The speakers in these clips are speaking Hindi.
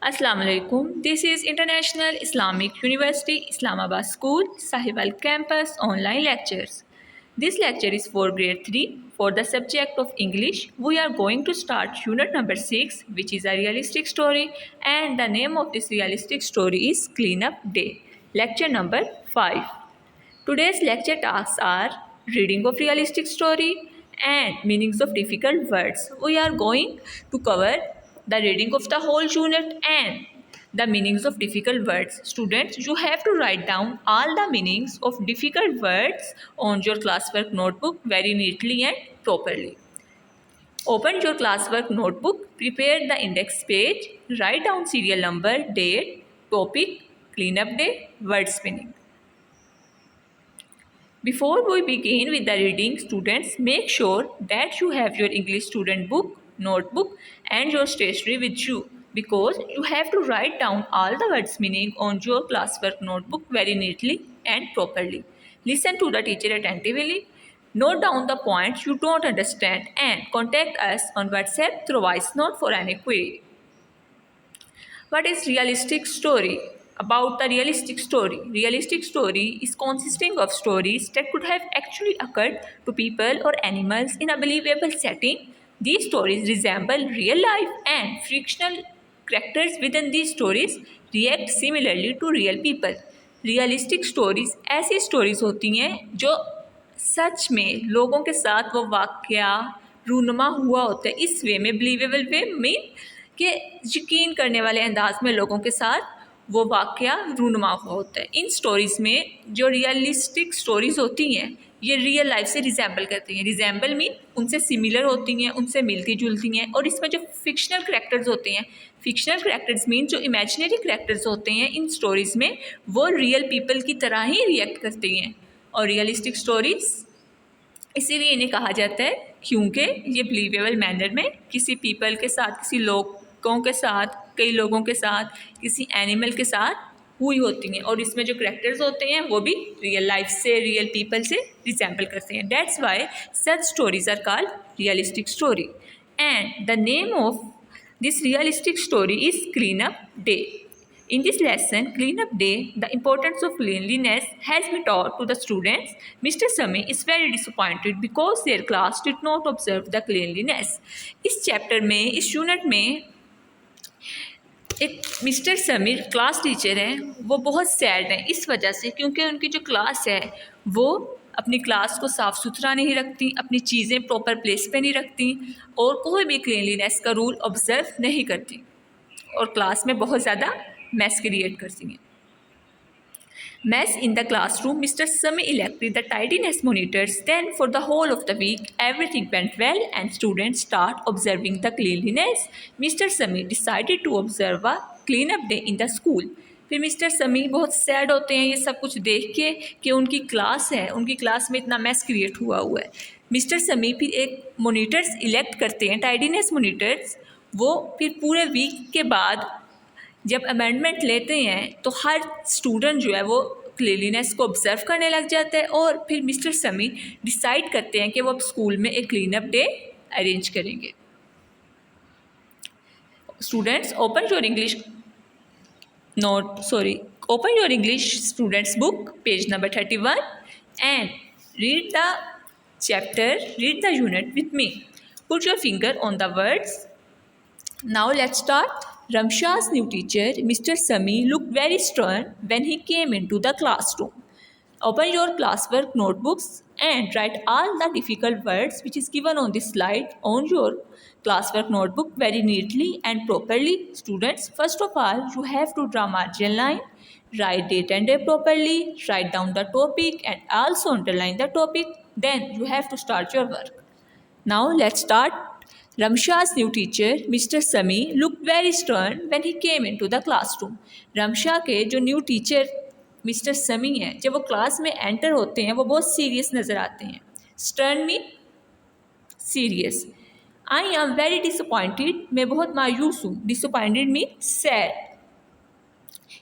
Assalamu alaikum. This is International Islamic University Islamabad School Sahiwal Campus online lectures. This lecture is for grade 3 for the subject of English. We are going to start unit number 6, which is a realistic story, and the name of this realistic story is Cleanup Day. Lecture number 5. Today's lecture tasks are reading of realistic story and meanings of difficult words. We are going to cover the reading of the whole unit and the meanings of difficult words. Students, you have to write down all the meanings of difficult words on your classwork notebook very neatly and properly. Open your classwork notebook, prepare the index page, write down serial number, date, topic, cleanup day, word spinning. Before we begin with the reading, students, make sure that you have your English student book, notebook and your stationery with you, because you have to write down all the words meaning on your classwork notebook very neatly and properly. Listen to the teacher attentively. Note down the points you don't understand and contact us on WhatsApp through voice note for any query. What is realistic story? About the realistic story. Realistic story is consisting of stories that could have actually occurred to people or animals in a believable setting. These stories resemble real life and fictional characters within these stories react similarly to real people. Realistic stories ऐसी स्टोरीज होती हैं जो सच में लोगों के साथ वो वाक़या रूनुमा हुआ होता है, इस वे में बिलीवेबल वे में कि यकीन करने वाले अंदाज में लोगों के साथ वो वाक़या रूनुमा हुआ होता है। इन स्टोरीज़ में जो रियलिस्टिक स्टोरीज़ होती हैं ये रियल लाइफ से रिजेंबल करती हैं। रिजेंबल मीन उनसे सिमिलर होती हैं, उनसे मिलती जुलती हैं। और इसमें जो फिक्शनल करैक्टर्स होते हैं, फिक्शनल करैक्टर्स मीन जो इमेजिनरी करैक्टर्स होते हैं इन स्टोरीज़ में वो रियल पीपल की तरह ही रिएक्ट करती हैं। और रियलिस्टिक स्टोरीज़ इसीलिए इन्हें कहा जाता है क्योंकि ये बिलीवेबल मैनर में किसी पीपल के साथ, किसी लोगों के साथ, कई लोगों के साथ, किसी एनिमल के साथ हुई होती हैं। और इसमें जो करैक्टर्स होते हैं वो भी रियल लाइफ से, रियल पीपल से रिजेंबल करते हैं। That's why such stories are called realistic story. And the name of this realistic story is cleanup day. In this lesson, Cleanup Day, the importance of cleanliness has been taught to the students. Mr. Sami is very disappointed because their class did not observe the cleanliness. इस चैप्टर में, इस यूनिट में एक मिस्टर समीर क्लास टीचर हैं, वो बहुत सैड हैं इस वजह से क्योंकि उनकी जो क्लास है वो अपनी क्लास को साफ़ सुथरा नहीं रखती, अपनी चीज़ें प्रॉपर प्लेस पे नहीं रखती और कोई भी क्लीनलीनेस का रूल ऑब्ज़र्व नहीं करती और क्लास में बहुत ज़्यादा मैस क्रिएट करती हैं। Mess in the classroom, Mr. Sami elected the tidiness monitors. Then for the whole of the week, everything went well and students start observing the cleanliness. Mr. Sami decided to observe a cleanup day in the school. फिर मिस्टर समी बहुत सैड होते हैं ये सब कुछ देख के कि उनकी क्लास है, उनकी क्लास में इतना मैस क्रिएट हुआ हुआ है। मिस्टर समी फिर एक मोनीटर्स इलेक्ट करते हैं, टाइडीनेस मोनीटर्स। वो फिर पूरे वीक के बाद जब अमेंडमेंट लेते हैं तो हर स्टूडेंट जो है वो क्लीनलीनेस को ऑब्जर्व करने लग जाता है और फिर मिस्टर समी डिसाइड करते हैं कि वो अब स्कूल में एक क्लीनअप डे अरेंज करेंगे। Students, open your English students book, page number 31 and read the chapter, read the unit with me. Put your finger on the words. Now let's start. Ramsha's new teacher, Mr. Sami, looked very stern when he came into the classroom. Open your classwork notebooks and write all the difficult words which is given on this slide on your classwork notebook very neatly and properly. Students, first of all, you have to draw margin line, write date and day properly, write down the topic and also underline the topic. Then you have to start your work. Now let's start. Ramsha's new teacher, Mr. Sami, looked very stern when he came into the classroom. Ramsha के जो न्यू टीचर मिस्टर समी हैं, जब वो क्लास में एंटर होते हैं वो बहुत सीरियस नज़र आते हैं। Stern mean serious. I am very disappointed, मैं बहुत मायूस हूँ। Disappointed mean sad.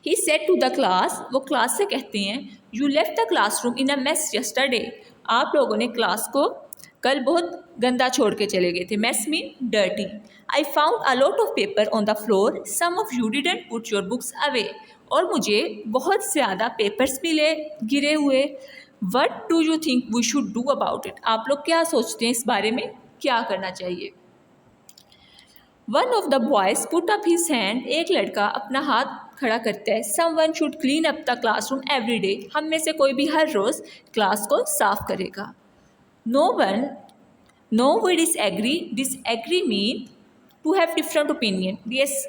He said to the class, वो क्लास से कहते हैं, you left the classroom in a mess yesterday, आप लोगों ने क्लास को कल बहुत गंदा छोड़ के चले गए थे। Mess mean dirty. I found a lot of paper on the floor, some of you didn't put your books away. और मुझे बहुत ज़्यादा पेपर्स मिले गिरे हुए। What do you think we should do about it? आप लोग क्या सोचते हैं इस बारे में, क्या करना चाहिए? One of the boys put up his hand. एक लड़का अपना हाथ खड़ा करता है। Someone should clean up the classroom every day. हम में से कोई भी हर रोज़ क्लास को साफ करेगा। No we disagree. Disagree mean to have different opinion.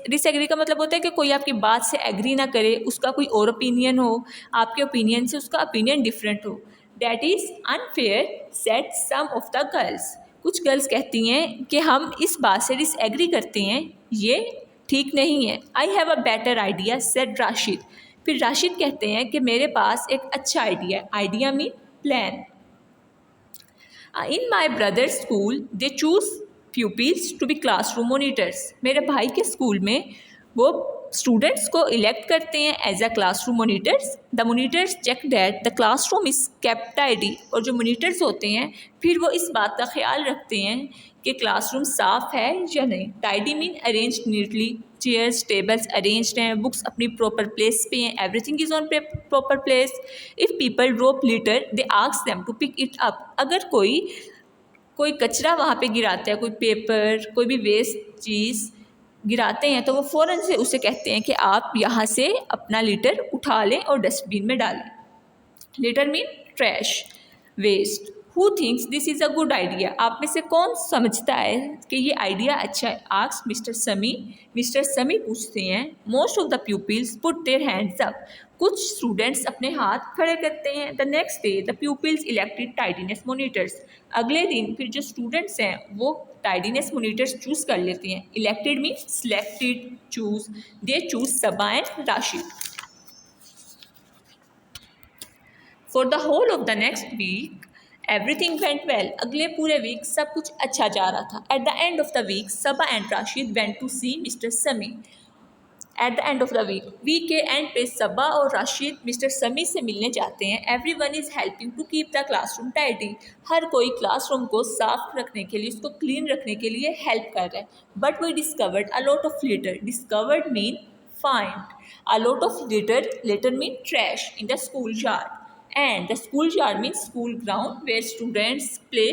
Disagree का मतलब होता है कि कोई आपकी बात से एग्री ना करे, उसका कोई और ओपिनियन हो, आपके ओपिनियन से उसका ओपिनियन डिफरेंट हो। That is unfair said some of the girls. कुछ गर्ल्स कहती हैं कि हम इस बात से डिसएग्री करते हैं, ये ठीक नहीं है। I have a better idea said Rashid. फिर राशिद कहते हैं कि मेरे पास एक अच्छा idea. Idea mean plan. In my brother school they choose pupils to be classroom monitors. मेरे भाई के स्कूल में वो स्टूडेंट्स को इलेक्ट करते हैं as a classroom monitors. The monitors check that the classroom is kept tidy. और जो मोनिटर्स होते हैं फिर वो इस बात का ख्याल रखते हैं कि क्लासरूम साफ़ है या नहीं। Tidy mean arrange neatly. Chairs tables arranged हैं, बुक्स अपनी प्रॉपर प्लेस पे हैं, everything is on proper place. If people drop litter they ask them to pick it up. अगर कोई कचरा वहाँ पे गिराता है, कोई पेपर, कोई भी वेस्ट चीज़ गिराते हैं, तो वो फ़ौरन से उसे कहते हैं कि आप यहाँ से अपना लिटर उठा लें और डस्टबिन में डालें। Litter mean trash, waste. Who thinks this is a good idea? आप में से कौन समझता है कि ये आइडिया अच्छा है? Ask mister Sami. Mister Sami पूछते हैं। Most of the pupils put their hands up. कुछ स्टूडेंट्स अपने हाथ खड़े करते हैं। The next day the pupils elected tidiness monitors. अगले दिन फिर जो स्टूडेंट्स हैं वो टाइडीनेस मोनिटर्स चूज़ कर लेते हैं। Elected mean selected, choose. They choose Saba and Rashid. For the whole of the next week everything went well. अगले पूरे वीक सब कुछ अच्छा जा रहा था। At the end of the week Saba and Rashid went to see mister Sami. At the end of the week के एंड पे सबा और राशिद मिस्टर समी से मिलने जाते हैं। Everyone is helping to keep the classroom tidy. हर कोई क्लासरूम को साफ रखने के लिए, उसको क्लीन रखने के लिए हेल्प कर रहा है। But we discovered a lot of litter. Discovered mean find. A lot of litter, litter mean trash, in the school yard. And the school yard means school ground where students play।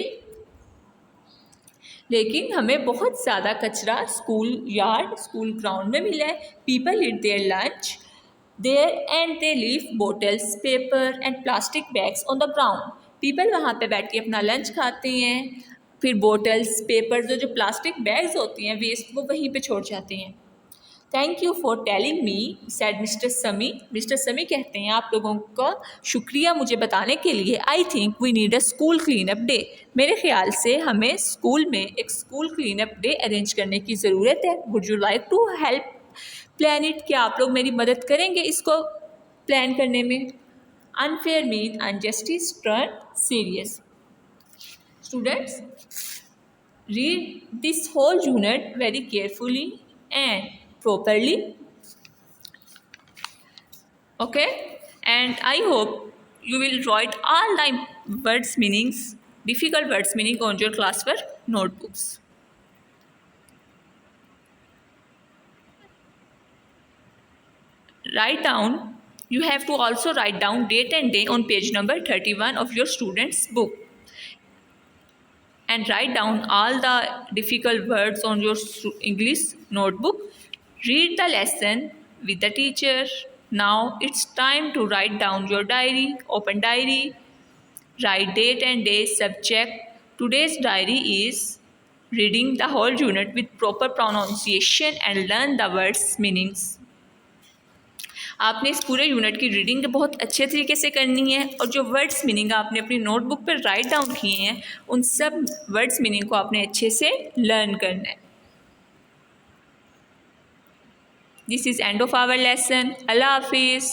लेकिन हमें बहुत ज़्यादा कचरा स्कूल यार्ड, स्कूल ग्राउंड में मिला है। People eat their lunch there and they leave bottles, paper and plastic bags on the ground. People वहाँ पे बैठ के अपना लंच खाते हैं, फिर बोटल्स, पेपर, जो प्लास्टिक बैग्स होती हैं वेस्ट, वो वहीं पे छोड़ जाते हैं। Thank you for telling me said mister Sami. Mister Sami कहते हैं आप लोगों का शुक्रिया मुझे बताने के लिए। I think we need a school clean up day. मेरे ख्याल से हमें स्कूल में एक school clean up day arrange करने की ज़रूरत है। Would you like to help plan it? क्या आप लोग मेरी मदद करेंगे इसको प्लान करने में? Unfair mean injustice turn serious. Students, read this whole unit very carefully and properly. Okay, and I hope you will write all the words meanings, difficult words meaning on your classwork notebooks. Write down, you have to also write down date and day on page number 31 of your student's book, and write down all the difficult words on your English notebook. Read the lesson with the teacher. Now it's time to write down your diary. Open diary. Write date and day, subject. Today's diary is reading the whole unit with proper pronunciation and learn the words meanings. आपने इस पूरे यूनिट की रीडिंग बहुत अच्छे तरीके से करनी है, और जो वर्ड्स मीनिंग आपने अपनी नोटबुक पर राइट डाउन किए हैं उन सब वर्ड्स मीनिंग को आपने अच्छे से लर्न करना है। This is end of our lesson. Allah हाफिज़।